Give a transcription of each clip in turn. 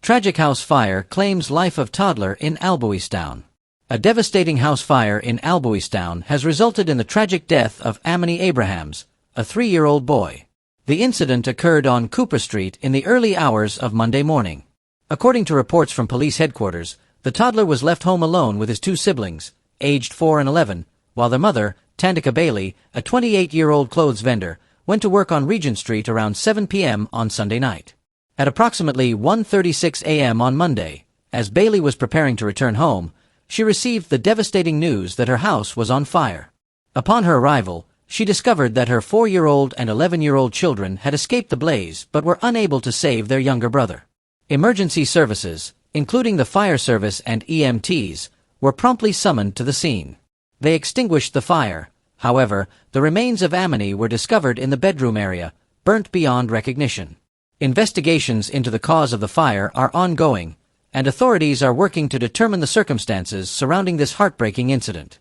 Tragic house fire claims life of toddler in Albouystown. A devastating house fire in Albouystown has resulted in the tragic death of Anew Abrahams, a 3-year-old boy. The incident occurred on Cooper Street in the early hours of Monday morning. According to reports from police headquarters, the toddler was left home alone with his 2 siblings, aged 4 and 11, while their mother, Tandika Bailey, a 28-year-old clothes vendor, went to work on Regent Street around 7 p.m. on Sunday night. At approximately 1:36 a.m. on Monday, as Bailey was preparing to return home, she received the devastating news that her house was on fire. Upon her arrival, she discovered that her 4-year-old and 11-year-old children had escaped the blaze but were unable to save their younger brother. Emergency services, including the fire service and EMTs, were promptly summoned to the scene. They extinguished the fire. However, the remains of Anew were discovered in the bedroom area, burnt beyond recognition. Investigations into the cause of the fire are ongoing, and authorities are working to determine the circumstances surrounding this heartbreaking incident.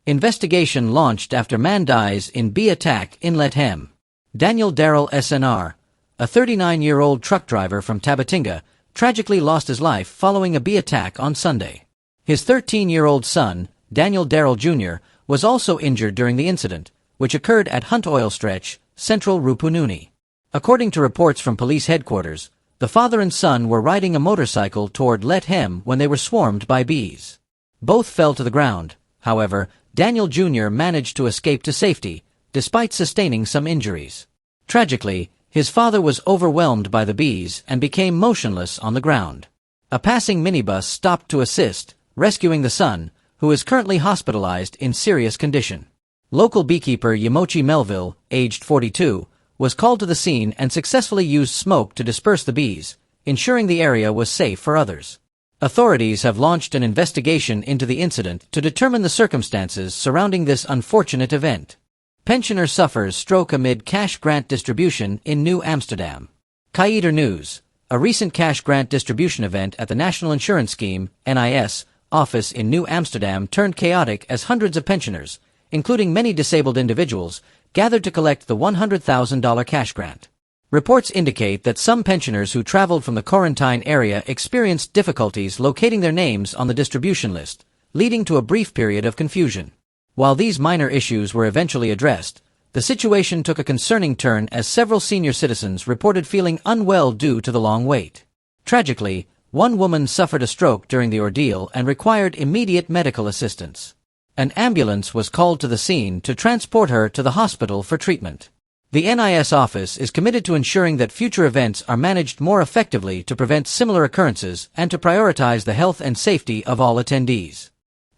Investigation launched after man dies in bee attack in Lethem. Daniel Darrell SNR, a 39-year-old truck driver from Tabatinga, tragically lost his life following a bee attack on Sunday. His 13-year-old son, Daniel Darrell Jr., was also injured during the incident, which occurred at Hunt Oil Stretch, Central Rupununi. According to reports from police headquarters, the father and son were riding a motorcycle toward Lethem when they were swarmed by bees. Both fell to the ground. However, Daniel Jr. managed to escape to safety, despite sustaining some injuries. Tragically, his father was overwhelmed by the bees and became motionless on the ground. A passing minibus stopped to assist, rescuing the son, who is currently hospitalized in serious condition. Local beekeeper Yamochi Melville, aged 42, was called to the scene and successfully used smoke to disperse the bees, ensuring the area was safe for others. Authorities have launched an investigation into the incident to determine the circumstances surrounding this unfortunate event. Pensioner suffers stroke amid cash grant distribution in New Amsterdam. Kaider News. A recent cash grant distribution event at the National Insurance Scheme, NIS, office in New Amsterdam turned chaotic as hundreds of pensioners, including many disabled individuals, gathered to collect the $100,000 cash grant. Reports indicate that some pensioners who traveled from the quarantine area experienced difficulties locating their names on the distribution list, leading to a brief period of confusion. While these minor issues were eventually addressed, the situation took a concerning turn as several senior citizens reported feeling unwell due to the long wait. Tragically, one woman suffered a stroke during the ordeal and required immediate medical assistance. An ambulance was called to the scene to transport her to the hospital for treatment. The NIS office is committed to ensuring that future events are managed more effectively to prevent similar occurrences and to prioritize the health and safety of all attendees.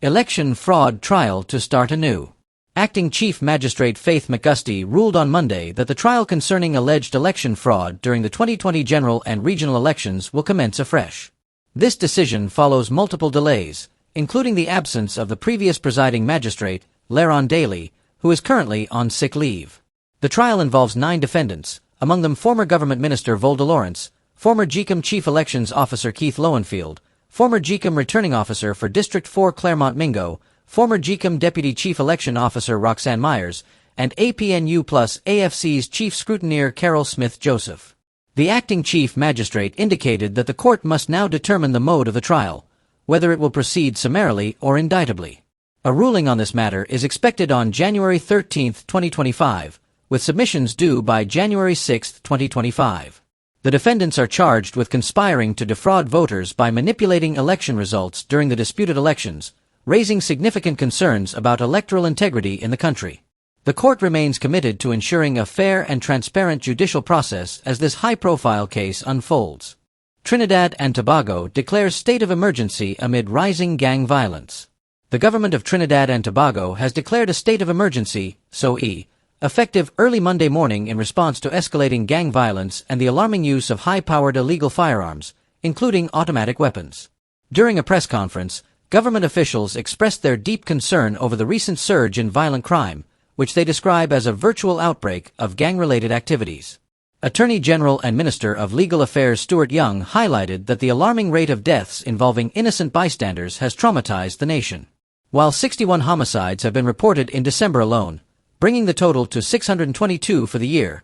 Election fraud trial to start anew. Acting Chief Magistrate Faith McGusty ruled on Monday that the trial concerning alleged election fraud during the 2020 general and regional elections will commence afresh. This decision follows multiple delays, including the absence of the previous presiding magistrate, Laron Daly, who is currently on sick leave. The trial involves 9 defendants, among them former Government Minister Volda Lawrence, former GECOM Chief Elections Officer Keith Lowenfield, former GECOM Returning Officer for District 4 Claremont Mingo, former GECOM Deputy Chief Election Officer Roxanne Myers, and APNU Plus AFC's Chief Scrutineer Carol Smith-Joseph. The acting Chief Magistrate indicated that the court must now determine the mode of the trial, whether it will proceed summarily or indictably. A ruling on this matter is expected on January 13, 2025, with submissions due by January 6, 2025. The defendants are charged with conspiring to defraud voters by manipulating election results during the disputed elections, raising significant concerns about electoral integrity in the country. The court remains committed to ensuring a fair and transparent judicial process as this high-profile case unfolds. Trinidad and Tobago declares state of emergency amid rising gang violence. The government of Trinidad and Tobago has declared a state of emergency, SOE, effective early Monday morning in response to escalating gang violence and the alarming use of high-powered illegal firearms, including automatic weapons. During a press conference, government officials expressed their deep concern over the recent surge in violent crime, which they describe as a virtual outbreak of gang-related activities. Attorney General and Minister of Legal Affairs Stuart Young highlighted that the alarming rate of deaths involving innocent bystanders has traumatized the nation. While 61 homicides have been reported in December alone, bringing the total to 622 for the year,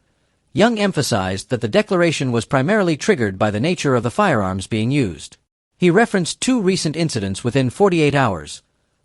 Young emphasized that the declaration was primarily triggered by the nature of the firearms being used. He referenced 2 recent incidents within 48 hours,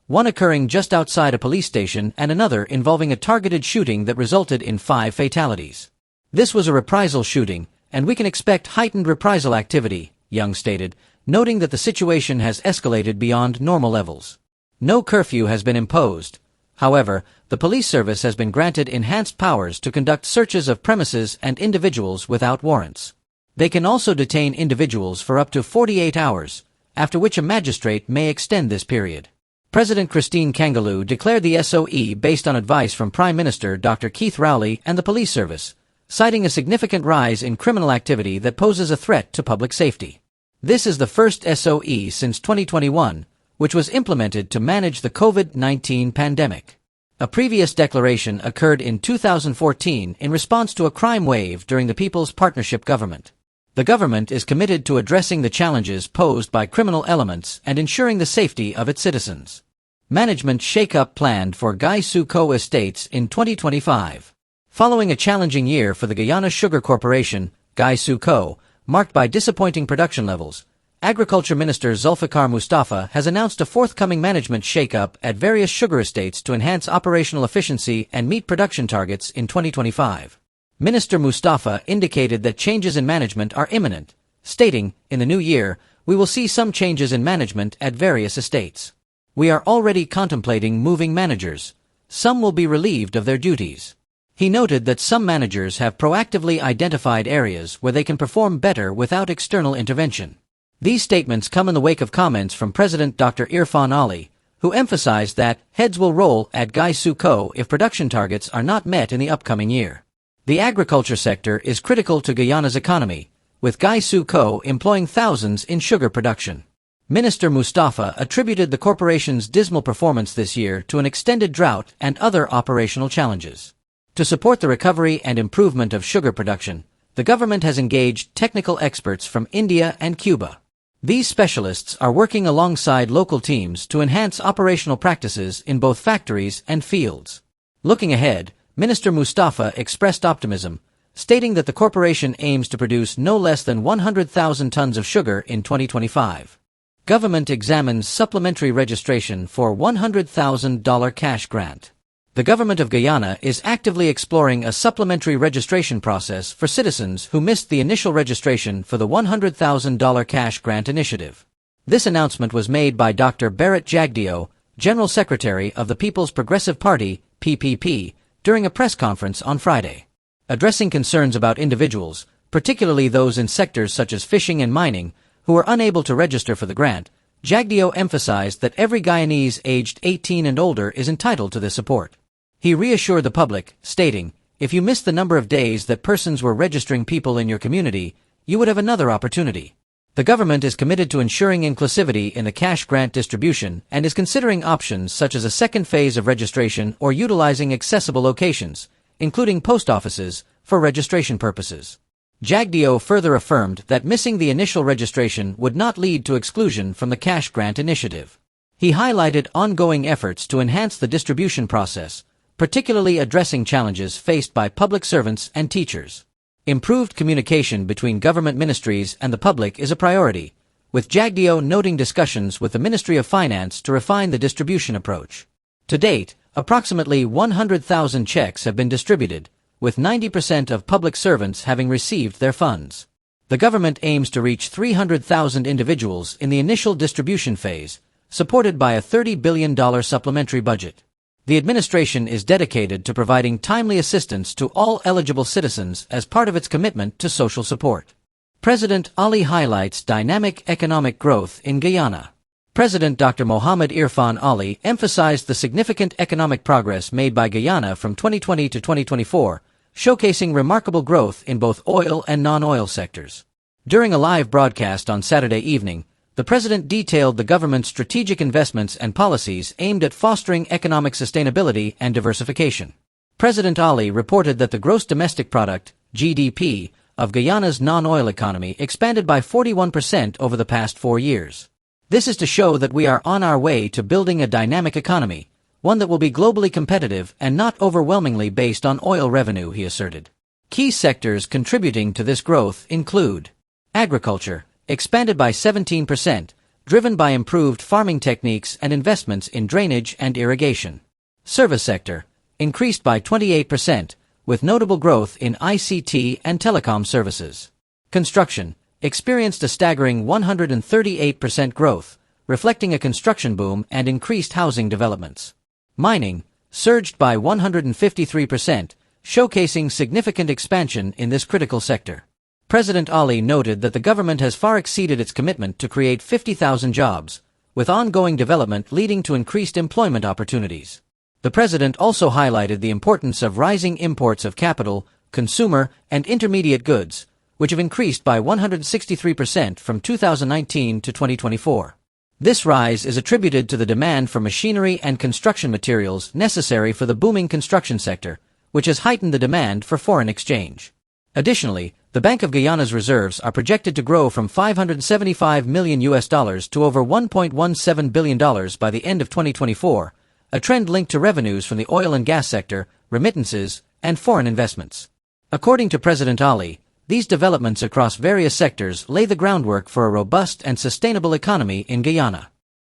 one occurring just outside a police station and another involving a targeted shooting that resulted in 5 fatalities. This was a reprisal shooting, and we can expect heightened reprisal activity, Young stated, noting that the situation has escalated beyond normal levels. No curfew has been imposed. However, the police service has been granted enhanced powers to conduct searches of premises and individuals without warrants. They can also detain individuals for up to 48 hours, after which a magistrate may extend this period. President Christine Kangaloo declared the SOE based on advice from Prime Minister Dr. Keith Rowley and the police service, citing a significant rise in criminal activity that poses a threat to public safety. This is the first SOE since 2021, which was implemented to manage the COVID-19 pandemic. A previous declaration occurred in 2014 in response to a crime wave during the People's Partnership government. The government is committed to addressing the challenges posed by criminal elements and ensuring the safety of its citizens. Management shakeup planned for GuySuCo estates in 2025. Following a challenging year for the Guyana Sugar Corporation, GuySuCo, marked by disappointing production levels, Agriculture Minister Zulfikar Mustafa has announced a forthcoming management shakeup at various sugar estates to enhance operational efficiency and meet production targets in 2025. Minister Mustafa indicated that changes in management are imminent, stating, "In the new year, we will see some changes in management at various estates. We are already contemplating moving managers. Some will be relieved of their duties." He noted that some managers have proactively identified areas where they can perform better without external intervention. These statements come in the wake of comments from President Dr. Irfan Ali, who emphasized that heads will roll at GuySuCo if production targets are not met in the upcoming year. The agriculture sector is critical to Guyana's economy, with GuySuCo employing thousands in sugar production. Minister Mustafa attributed the corporation's dismal performance this year to an extended drought and other operational challenges. To support the recovery and improvement of sugar production, the government has engaged technical experts from India and Cuba. These specialists are working alongside local teams to enhance operational practices in both factories and fields. Looking ahead, Minister Mustafa expressed optimism, stating that the corporation aims to produce no less than 100,000 tons of sugar in 2025. Government examines supplementary registration for $100,000 cash grant. The government of Guyana is actively exploring a supplementary registration process for citizens who missed the initial registration for the $100,000 cash grant initiative. This announcement was made by Dr. Bharat Jagdeo, General Secretary of the People's Progressive Party, PPP, during a press conference on Friday. Addressing concerns about individuals, particularly those in sectors such as fishing and mining, who are unable to register for the grant, Jagdeo emphasized that every Guyanese aged 18 and older is entitled to this support. He reassured the public, stating, "If you missed the number of days that persons were registering people in your community, you would have another opportunity." The government is committed to ensuring inclusivity in the cash grant distribution and is considering options such as a second phase of registration or utilizing accessible locations, including post offices, for registration purposes. Jagdeo further affirmed that missing the initial registration would not lead to exclusion from the cash grant initiative. He highlighted ongoing efforts to enhance the distribution process, particularly addressing challenges faced by public servants and teachers. Improved communication between government ministries and the public is a priority, with Jagdeo noting discussions with the Ministry of Finance to refine the distribution approach. To date, approximately 100,000 checks have been distributed, with 90% of public servants having received their funds. The government aims to reach 300,000 individuals in the initial distribution phase, supported by a $30 billion supplementary budget. The administration is dedicated to providing timely assistance to all eligible citizens as part of its commitment to social support. President Ali highlights dynamic economic growth in Guyana. President Dr. Mohamed Irfan Ali emphasized the significant economic progress made by Guyana from 2020 to 2024, showcasing remarkable growth in both oil and non-oil sectors. During a live broadcast on Saturday evening, the president detailed the government's strategic investments and policies aimed at fostering economic sustainability and diversification. President Ali reported that the gross domestic product, GDP, of Guyana's non-oil economy expanded by 41% over the past 4 years. This is to show that we are on our way to building a dynamic economy, one that will be globally competitive and not overwhelmingly based on oil revenue, he asserted. Key sectors contributing to this growth include agriculture, expanded by 17%, driven by improved farming techniques and investments in drainage and irrigation. Service sector, increased by 28%, with notable growth in ICT and telecom services. Construction, experienced a staggering 138% growth, reflecting a construction boom and increased housing developments. Mining, surged by 153%, showcasing significant expansion in this critical sector. President Ali noted that the government has far exceeded its commitment to create 50,000 jobs, with ongoing development leading to increased employment opportunities. The president also highlighted the importance of rising imports of capital, consumer, and intermediate goods, which have increased by 163% from 2019 to 2024. This rise is attributed to the demand for machinery and construction materials necessary for the booming construction sector, which has heightened the demand for foreign exchange. Additionally, the Bank of Guyana's reserves are projected to grow from $575 million to over $1.17 billion by the end of 2024, a trend linked to revenues from the oil and gas sector, remittances, and foreign investments. According to President Ali, these developments across various sectors lay the groundwork for a robust and sustainable economy in Guyana.